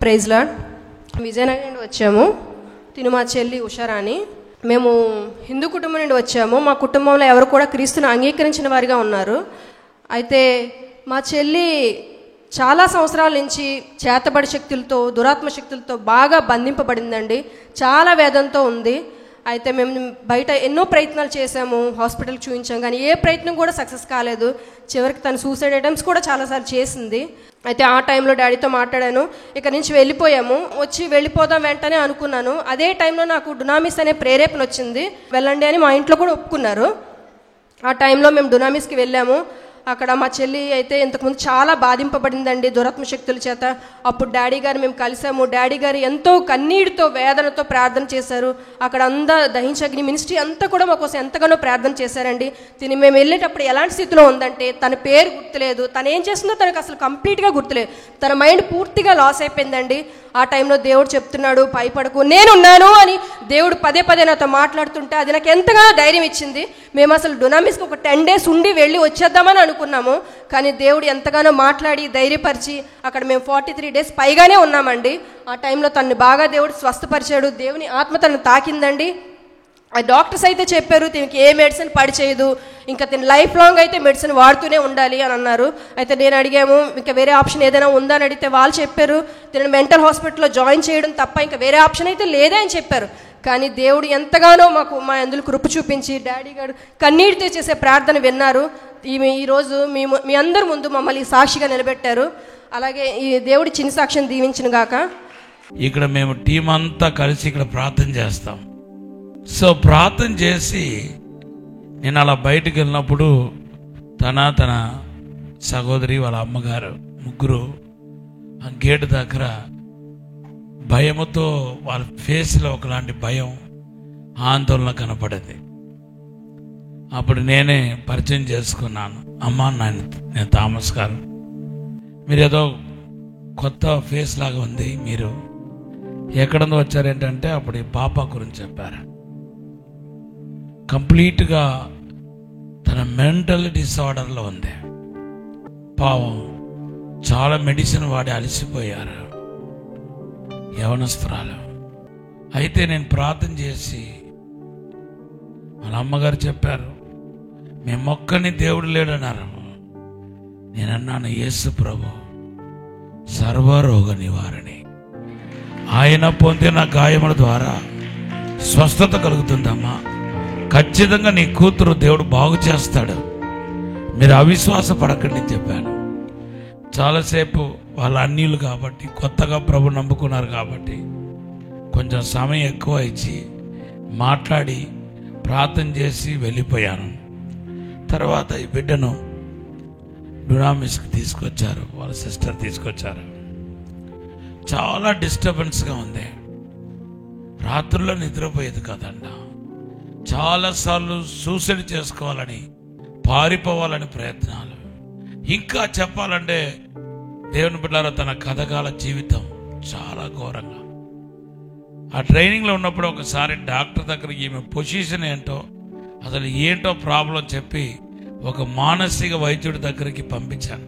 Praise lord. Vizianagaram నుండి వచ్చాము. తిను మా చెల్లి ఉషారాణి. మేము హిందూ కుటుంబం నుండి వచ్చాము. మా కుటుంబంలో ఎవరు కూడా క్రీస్తుని అంగీకరించిన వారిగా ఉన్నారు. అయితే మా చెల్లి చాలా సంవత్సరాల నుంచి చేతబడి శక్తులతో, దురాత్మ శక్తులతో బాగా బంధింపబడిందండి. చాలా వేదనతో ఉంది. అయితే మేము బయట ఎన్నో ప్రయత్నాలు చేశాము, హాస్పిటల్కి చూపించాం, కానీ ఏ ప్రయత్నం కూడా సక్సెస్ కాలేదు. చివరికి తను సూసైడ్ అటెంప్ట్స్ కూడా చాలాసార్లు చేసింది. అయితే ఆ టైంలో డాడీతో మాట్లాడాను. ఇక్కడ నుంచి వెళ్ళిపోయాము. వచ్చి వెళ్ళిపోదాం వెంటనే అనుకున్నాను. అదే టైంలో నాకు డునామిస్ అనే ప్రేరేపణ వచ్చింది. వెళ్ళండి అని మా ఇంట్లో కూడా ఒప్పుకున్నారు. ఆ టైంలో మేము డునామిస్కి వెళ్ళాము. అక్కడ మా చెల్లి అయితే ఇంతకుముందు చాలా బాధింపబడిందండి దురాత్మ శక్తుల చేత. అప్పుడు డాడీ గారు మేము కలిసాము. డాడీ గారు ఎంతో కన్నీటితో, వేదనతో ప్రార్థన చేశారు. అక్కడ దహించగ్ని మినిస్ట్రీ అంతా కూడా మా కోసం ఎంతగానో ప్రార్థన చేశారండి. తిని మేము వెళ్ళేటప్పుడు ఎలాంటి స్థితిలో ఉందంటే తన పేరు గుర్తులేదు, తను ఏం చేస్తుందో తనకు అసలు కంప్లీట్గా గుర్తులేదు. తన మైండ్ పూర్తిగా లాస్ అయిపోయిందండి. ఆ టైంలో దేవుడు చెప్తున్నాడు, భయపడకు నేనున్నాను అని దేవుడు పదే పదే నాతో మాట్లాడుతుంటే అది నాకు ఎంతగానో ధైర్యం ఇచ్చింది. మేము అసలు డునామిస్కి ఒక 10 days ఉండి వెళ్ళి వచ్చేద్దామని అనుకున్నాము. కానీ దేవుడు ఎంతగానో మాట్లాడి ధైర్యపరిచి అక్కడ మేము 43 days పైగానే ఉన్నామండి. ఆ టైంలో తనని బాగా దేవుడు స్వస్థపరిచాడు. దేవుని ఆత్మ తనను తాకిందండి. ఆ డాక్టర్స్ అయితే చెప్పారు దీనికి ఏ మెడిసిన్ పడిచేయదు, ఇంకా తిని లైఫ్ లాంగ్ అయితే మెడిసిన్ వాడుతూనే ఉండాలి అని అన్నారు. అయితే నేను అడిగాము ఇంకా వేరే ఆప్షన్ ఏదైనా ఉందా అని అడిగితే వాళ్ళు చెప్పారు తిని మెంటల్ హాస్పిటల్లో జాయిన్ చేయడం తప్ప ఇంకా వేరే ఆప్షన్ అయితే లేదే అని చెప్పారు. కానీ దేవుడు ఎంతగానో మా అందులో కృప చూపించి డాడీ గారు కన్నీటితో చేసే ప్రార్థన విన్నారు. ఈరోజు మీ అందరి ముందు మమ్మల్ని సాక్షిగా నిలబెట్టారు. అలాగే ఈ దేవుడి చిన్న సాక్ష్యం దీవించిన గాక. ఇక్కడ మేము టీం అంతా కలిసి ఇక్కడ ప్రార్థన చేస్తాం. సో ప్రార్థన చేసి నేను అలా బయటకు వెళ్ళినప్పుడు తన సహోదరి వాళ్ళ అమ్మగారు ముగ్గురు ఆ గేటు దగ్గర భయముతో వాళ్ళ ఫేస్లో ఒకలాంటి భయం, ఆందోళన కనపడింది. అప్పుడు నేనే పరిచయం చేసుకున్నాను. అమ్మ నేను థామస్ గారు, మీరు ఏదో కొత్త ఫేస్ లాగా ఉంది, మీరు ఎక్కడ నుంచి వచ్చారేంటంటే అప్పుడు ఈ పాప గురించి చెప్పారు. కంప్లీట్గా తన మెంటల్ డిసార్డర్లో ఉంది. పావం చాలా మెడిసిన్ వాడి అలసిపోయారు యవనస్తురాలు. అయితే నేను ప్రార్థన చేసి వాళ్ళ అమ్మగారు చెప్పారు మేము మొక్కని దేవుడు లేడన్నారు. నేనన్నాను యేసు ప్రభు సర్వరోగ నివారణి, ఆయన పొందిన గాయముల ద్వారా స్వస్థత కలుగుతుందమ్మా, ఖచ్చితంగా నీ కూతురు దేవుడు బాగు చేస్తాడు, మీరు అవిశ్వాస పడకండి చెప్పాను. చాలాసేపు వాళ్ళ అన్యులు కాబట్టి కొత్తగా ప్రభు నమ్ముకున్నారు కాబట్టి కొంచెం సమయం ఎక్కువ ఇచ్చి మాట్లాడి ప్రార్థన చేసి వెళ్ళిపోయాను. తర్వాత ఈ బిడ్డను డునామిస్కి తీసుకొచ్చారు, వాళ్ళ సిస్టర్ తీసుకొచ్చారు. చాలా డిస్టర్బెన్స్గా ఉంది. రాత్రుల్లో నిద్రపోయేది కదండ. చాలాసార్లు సూసైడ్ చేసుకోవాలని, పారిపోవాలని ప్రయత్నాలు. ఇంకా చెప్పాలంటే దేవుని బిడ్డలారా తన కథకాల జీవితం చాలా ఘోరంగా. ఆ ట్రైనింగ్లో ఉన్నప్పుడు ఒకసారి డాక్టర్ దగ్గర ఈమె పొజిషన్ ఏంటో అసలు ఏంటో ప్రాబ్లం చెప్పి ఒక మానసిక వైద్యుడి దగ్గరికి పంపించాను.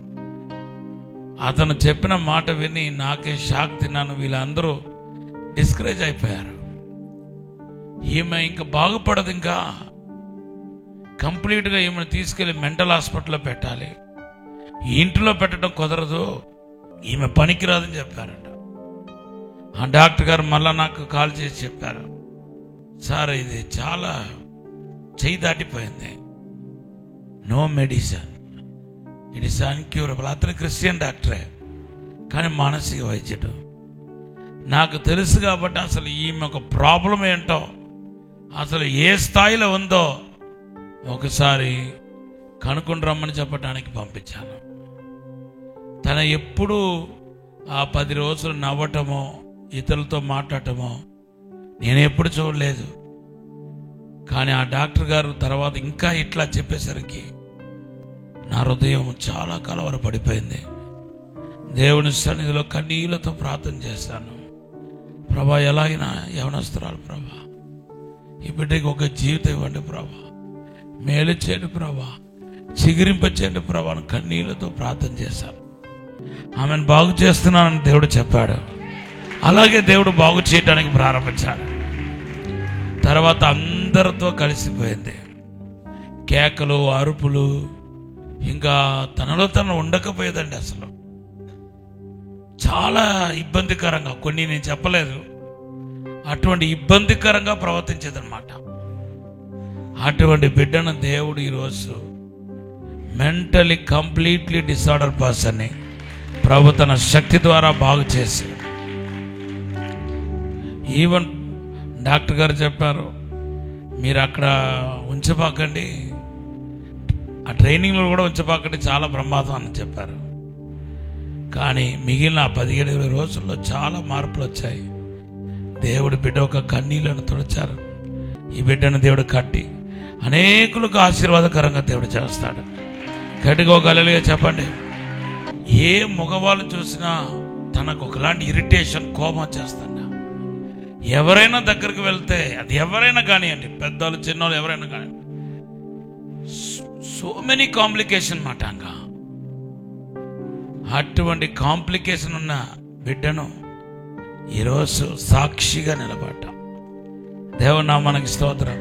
అతను చెప్పిన మాట విని నాకే షాక్ తిన్నాను. వీళ్ళందరూ డిస్కరేజ్ అయిపోయారు. ఈమె ఇంకా బాగుపడదు, ఇంకా కంప్లీట్గా ఈమెను తీసుకెళ్లి మెంటల్ హాస్పిటల్లో పెట్టాలి, ఇంట్లో పెట్టడం కుదరదు, ఈమె పనికిరాదని చెప్పారట. ఆ డాక్టర్ గారు మళ్ళా నాకు కాల్ చేసి చెప్పారు, సార్ ఇది చాలా చెయ్యి దాటిపోయింది, no medicine, it is incurable. అతను క్రిస్టియన్ డాక్టరే కానీ మానసిక వైద్యుడు. నాకు తెలుసు కాబట్టి అసలు ఈమె ఒక ప్రాబ్లం ఏంటో, అసలు ఏ స్థాయిలో ఉందో ఒకసారి కనుక్కొని రమ్మని చెప్పడానికి పంపించాను. తన ఎప్పుడూ ఆ 10 రోజులు నవ్వటమో ఇతరులతో మాట్లాడటమో నేను ఎప్పుడు చూడలేదు. కానీ ఆ డాక్టర్ గారు తర్వాత ఇంకా ఇట్లా చెప్పేసరికి నా హృదయం చాలా కలవరపడిపోయింది. దేవుని సన్నిధిలో కన్నీళ్లతో ప్రార్థన చేశాను. ప్రభా ఎలాగైనా యవనస్తురాలు ప్రభా, ఈ బిడ్డకి ఒక జీవితం ఇవ్వండి ప్రభా, మేలు చేయండి ప్రభా, చిగురింపచేయండి ప్రభా అని కన్నీళ్లతో ప్రార్థన చేశాను. ఆమెను బాగు చేస్తున్నానని దేవుడు చెప్పాడు. అలాగే దేవుడు బాగు చేయడానికి ప్రారంభించాడు. తర్వాత అందరితో కలిసిపోయింది. కేకలు, అరుపులు, ఇంకా తనలో తను ఉండకపోయేదండి. అసలు చాలా ఇబ్బందికరంగా, కొన్ని నేను చెప్పలేదు, అటువంటి ఇబ్బందికరంగా ప్రవర్తించేదన్నమాట. అటువంటి బిడ్డను దేవుడు ఈరోజు మెంటలీ కంప్లీట్లీ డిసార్డర్ పర్సన్ని ప్రభు తన శక్తి ద్వారా బాగు చేసి, ఈవెన్ డాక్టర్ గారు చెప్పారు, మీరు అక్కడ ఉంచబాకండి, ఆ ట్రైనింగ్లో కూడా ఉంచబాకండి, చాలా ప్రమాదం అని చెప్పారు. కానీ మిగిలిన 17-20 రోజుల్లో చాలా మార్పులు వచ్చాయి. దేవుడి బిడ్డ ఒక కన్నీళ్లను తుడిచారు. ఈ బిడ్డను దేవుడు కట్టి అనేకులకు ఆశీర్వాదకరంగా దేవుడు చేస్తాడు. గట్టిగా ఒక హల్లెలూయా చెప్పండి. ఏ మగవాళ్ళు చూసినా తనకు ఒకలాంటి ఇరిటేషన్, కోపం చేస్తాడు. ఎవరైనా దగ్గరికి వెళ్తే, అది ఎవరైనా కానివ్వండి, పెద్దవాళ్ళు చిన్నవాళ్ళు ఎవరైనా కానీ, సో మెనీ కాంప్లికేషన్ మాట. అటువంటి కాంప్లికేషన్ ఉన్న బిడ్డను ఈరోజు సాక్షిగా నిలబడ్డాం. దేవుని నామానికి స్తోత్రం.